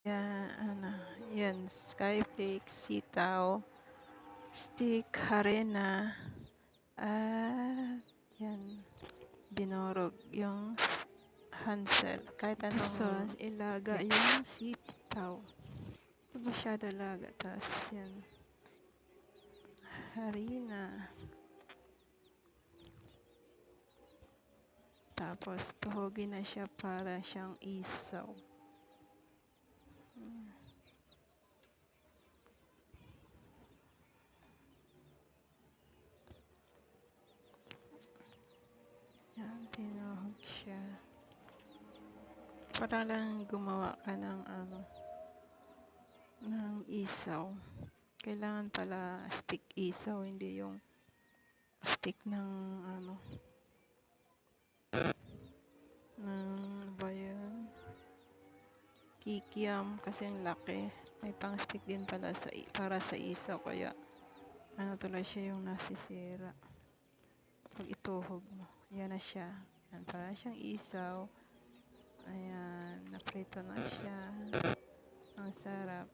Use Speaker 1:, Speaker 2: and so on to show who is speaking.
Speaker 1: Ano, yan, skyflakes, sitaw, stick, harina, at yan, dinurog yung hansel. Kahit anong sauce, ilaga yung sitaw. Huwag masyado laga. Tapos yan, harina. Tapos tuhogin na siya para siyang isaw. Yan, tinuhog siya. Para lang gumawa ka ng ng isaw. Kailangan pala stick isaw, hindi yung stick ng ba yun? Kikiam kasi ang laki. May pang stick din pala para sa isaw, kaya tuloy siya yung nasisira. Pag ituhog mo, yan na siya. Yan, para siyang isaw. Ayan, naprito na siya. Ang sarap.